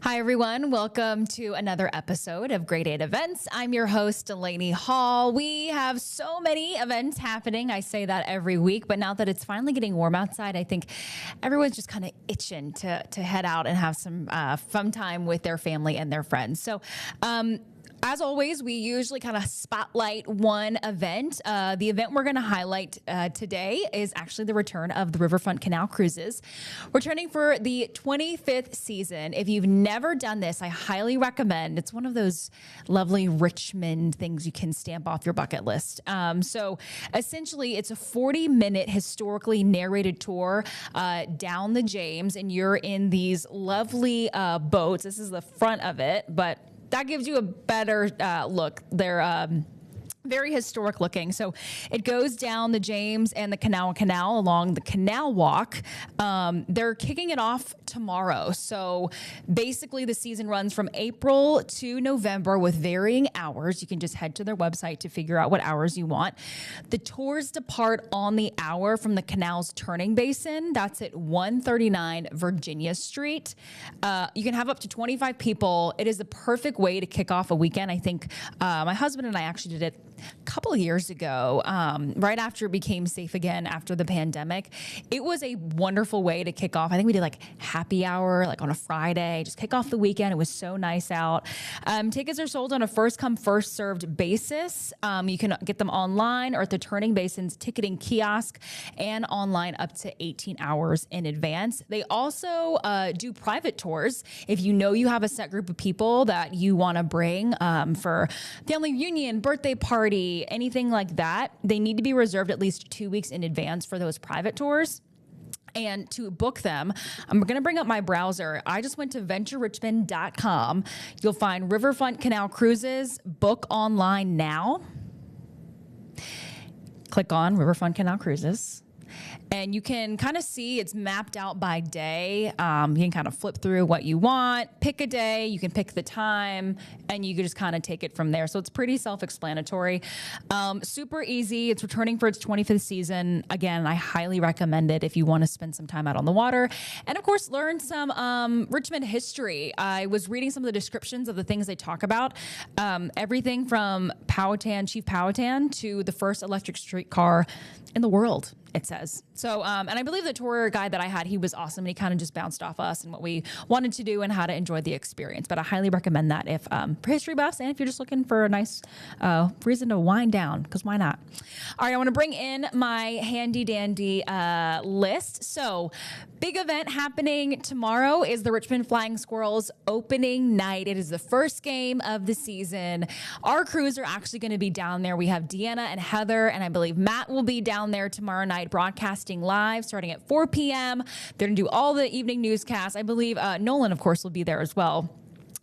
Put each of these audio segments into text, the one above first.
Hi, everyone. Welcome to another episode of Grade 8 Events. I'm your host, Delaney Hall. We have so many events happening. I say that every week, but now that it's finally getting warm outside, I think everyone's just kind of itching to head out and have some fun time with their family and their friends. So, as always, we usually kind of spotlight one event. The event we're going to highlight today is actually the return of the Riverfront Canal Cruises, returning for the 25th season. If you've never done this, I highly recommend. It's one of those lovely Richmond things you can stamp off your bucket list. So essentially, it's a 40-minute historically narrated tour down the James, and you're in these lovely boats. This is the front of it, but that gives you a better look. They're very historic looking. So it goes down the James and the Canal along the Canal Walk. They're kicking it off tomorrow. So basically the season runs from April to November with varying hours. You can just head to their website to figure out what hours you want. The tours depart on the hour from the canal's turning basin. That's at 139 Virginia Street. You can have up to 25 people. It is the perfect way to kick off a weekend. I think my husband and I actually did it a couple of years ago, right after it became safe again after the pandemic. It was a wonderful way to kick off. I think we did like happy hour, like on a Friday, just kick off the weekend. It was so nice out. Tickets are sold on a first come, first served basis. You can get them online or at the Turning Basin's ticketing kiosk and online up to 18 hours in advance. They also do private tours. If you know you have a set group of people that you want to bring for family reunion, birthday party, anything like that, they need to be reserved at least 2 weeks in advance for those private tours. And to book them, I'm going to bring up my browser. I just went to venturerichmond.com. You'll find Riverfront Canal Cruises, book online now. Click on Riverfront Canal Cruises. And you can kind of see it's mapped out by day. You can kind of flip through what you want, pick a day, you can pick the time, and you can just kind of take it from there. So it's pretty self-explanatory. Super easy. It's returning for its 25th season. Again, I highly recommend it if you want to spend some time out on the water. And of course, learn some Richmond history. I was reading some of the descriptions of the things they talk about. Everything from Chief Powhatan to the first electric streetcar in the world, it says. So, and I believe the tour guide that I had, he was awesome. And he kind of just bounced off us and what we wanted to do and how to enjoy the experience. But I highly recommend that if for history buffs and if you're just looking for a nice reason to wind down, because why not? All right, I want to bring in my handy dandy list. So, big event happening tomorrow is the Richmond Flying Squirrels opening night. It is the first game of the season. Our crews are actually going to be down there. We have Deanna and Heather, and I believe Matt will be down there tomorrow night broadcasting live starting at 4 p.m. They're going to do all the evening newscasts. I believe Nolan, of course, will be there as well.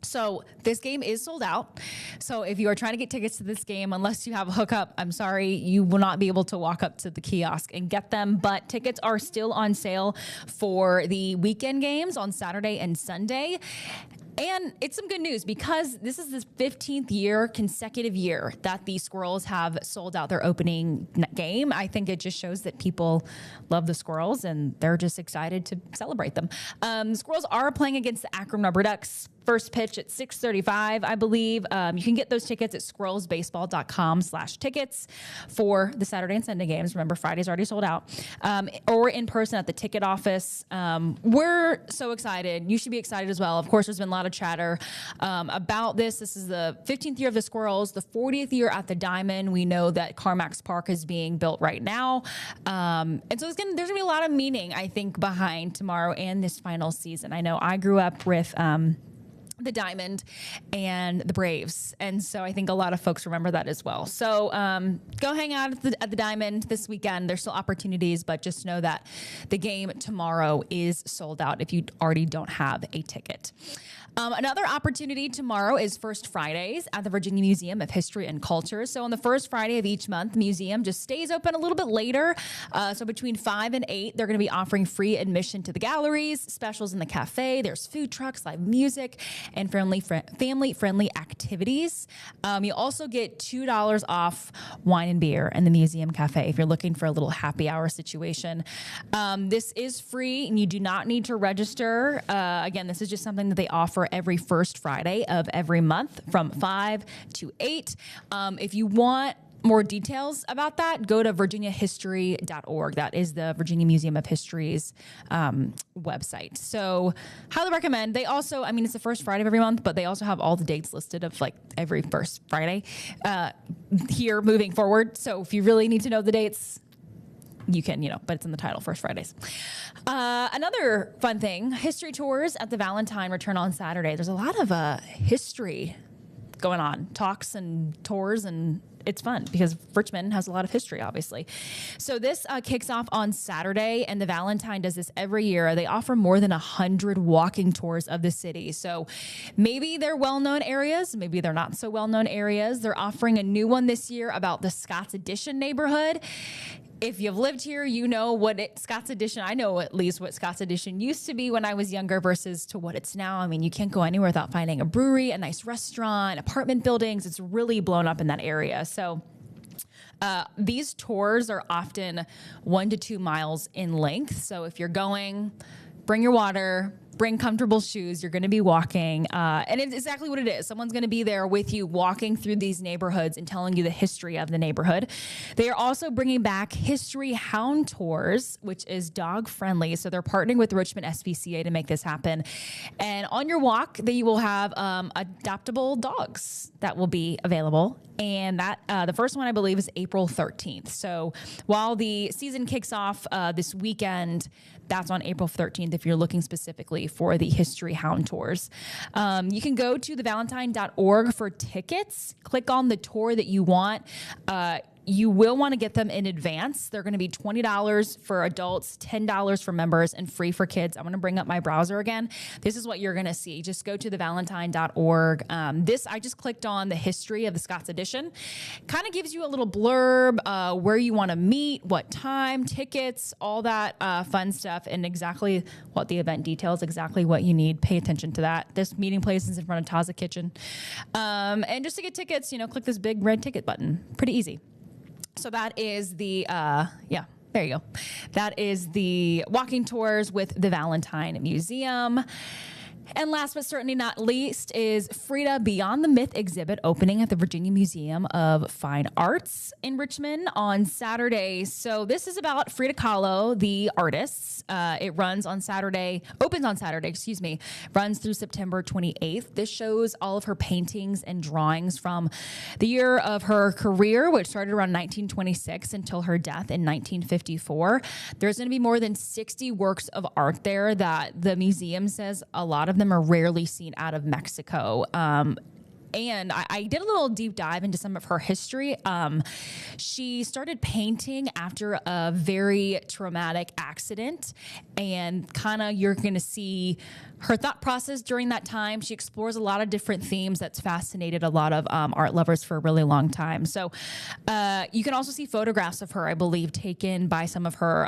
So this game is sold out. So if you are trying to get tickets to this game, unless you have a hookup, I'm sorry, you will not be able to walk up to the kiosk and get them. But tickets are still on sale for the weekend games on Saturday and Sunday. And it's some good news because this is the 15th consecutive year that the Squirrels have sold out their opening game. I think it just shows that people love the Squirrels and they're just excited to celebrate them. The Squirrels are playing against the Akron Rubber Ducks. First pitch at 6:35, I believe. You can get those tickets at squirrelsbaseball.com/tickets for the Saturday and Sunday games. Remember, Friday's already sold out. Or in person at the ticket office. We're so excited. You should be excited as well. Of course, there's been a lot of chatter about this. This is the 15th year of the Squirrels, the 40th year at the Diamond. We know that Carmax Park is being built right now. And so there's gonna be a lot of meaning, I think, behind tomorrow and this final season. I know I grew up with the Diamond and the Braves. And so I think a lot of folks remember that as well. So go hang out at the Diamond this weekend. There's still opportunities, but just know that the game tomorrow is sold out if you already don't have a ticket. Another opportunity tomorrow is First Fridays at the Virginia Museum of History and Culture. So on the first Friday of each month, the museum just stays open a little bit later. So between 5 and 8, they're going to be offering free admission to the galleries, specials in the cafe. There's food trucks, live music, and family-friendly activities. You also get $2 off wine and beer in the museum cafe if you're looking for a little happy hour situation. This is free and you do not need to register. Again, this is just something that they offer every first Friday of every month from 5 to 8. If you want more details about that, go to virginiahistory.org. That is the Virginia Museum of History's website. So highly recommend. They also, I mean, it's the first Friday of every month, but they also have all the dates listed of like every first Friday here moving forward. So if you really need to know the dates, you can, but it's in the title, First Fridays. Another fun thing, history tours at the Valentine return on Saturday. There's a lot of history going on, talks and tours, and it's fun because Richmond has a lot of history, obviously. So this kicks off on Saturday, and the Valentine does this every year. They offer more than 100 walking tours of the city. So maybe they're well-known areas, maybe they're not so well-known areas. They're offering a new one this year about the Scott's Addition neighborhood. If you've lived here, you know what Scott's Addition, I know at least what Scott's Addition used to be when I was younger versus to what it's now. I mean, you can't go anywhere without finding a brewery, a nice restaurant, apartment buildings. It's really blown up in that area. So these tours are often 1 to 2 miles in length. So if you're going, bring your water, bring comfortable shoes. You're going to be walking. And it's exactly what it is. Someone's going to be there with you walking through these neighborhoods and telling you the history of the neighborhood. They are also bringing back History Hound Tours, which is dog friendly. So they're partnering with Richmond SPCA to make this happen. And on your walk, you will have adoptable dogs that will be available. And that the first one, I believe, is April 13th. So while the season kicks off this weekend, that's on April 13th if you're looking specifically for the History Hound Tours. You can go to thevalentine.org for tickets. Click on the tour that you want. You will want to get them in advance. They're going to be $20 for adults, $10 for members, and free for kids. I'm going to bring up my browser again. This is what you're going to see. Just go to thevalentine.org. I just clicked on the history of the Scott's Addition. Kind of gives you a little blurb, where you want to meet, what time, tickets, all that fun stuff, and exactly what the event details, exactly what you need. Pay attention to that. This meeting place is in front of Taza Kitchen. And just to get tickets, click this big red ticket button. Pretty easy. So that is the, there you go. That is the walking tours with the Valentine Museum. And last but certainly not least is Frida Beyond the Myth exhibit opening at the Virginia Museum of Fine Arts in Richmond on Saturday. So this is about Frida Kahlo, the artist. It opens on Saturday, runs through September 28th. This shows all of her paintings and drawings from the year of her career, which started around 1926 until her death in 1954. There's going to be more than 60 works of art there that the museum says a lot of them are rarely seen out of Mexico. And I did a little deep dive into some of her history. She started painting after a very traumatic accident, and you're going to see her thought process during that time. She explores a lot of different themes that's fascinated a lot of art lovers for a really long time. So you can also see photographs of her, I believe, taken by some of her,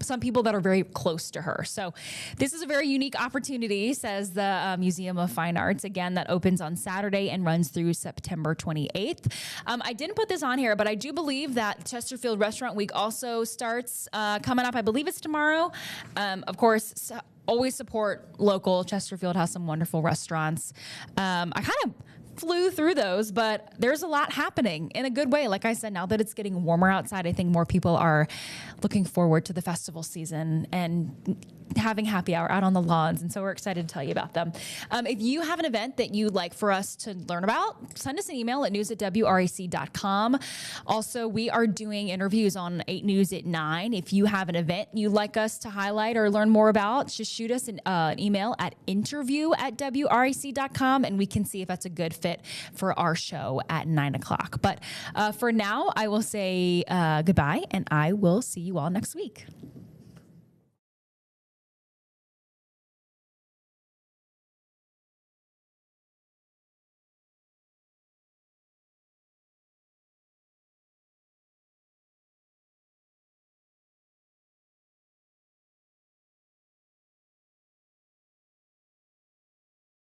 some people that are very close to her. So this is a very unique opportunity, says the Museum of Fine Arts. Again, that opens on Saturday and runs through September 28th. I didn't put this on here, but I do believe that Chesterfield Restaurant Week also starts coming up. I believe it's tomorrow. Of course, always support local. Chesterfield has some wonderful restaurants. I kind of flew through those, but there's a lot happening in a good way. Like I said, now that it's getting warmer outside, I think more people are looking forward to the festival season and having happy hour out on the lawns. And so we're excited to tell you about them. If you have an event that you'd like for us to learn about, send us an email at news@wrec.com. Also, we are doing interviews on 8 News at 9. If you have an event you'd like us to highlight or learn more about, just shoot us an email at interview@wrec.com, and we can see if that's a good fit for our show at 9 o'clock. But for now, I will say goodbye, and I will see you all next week.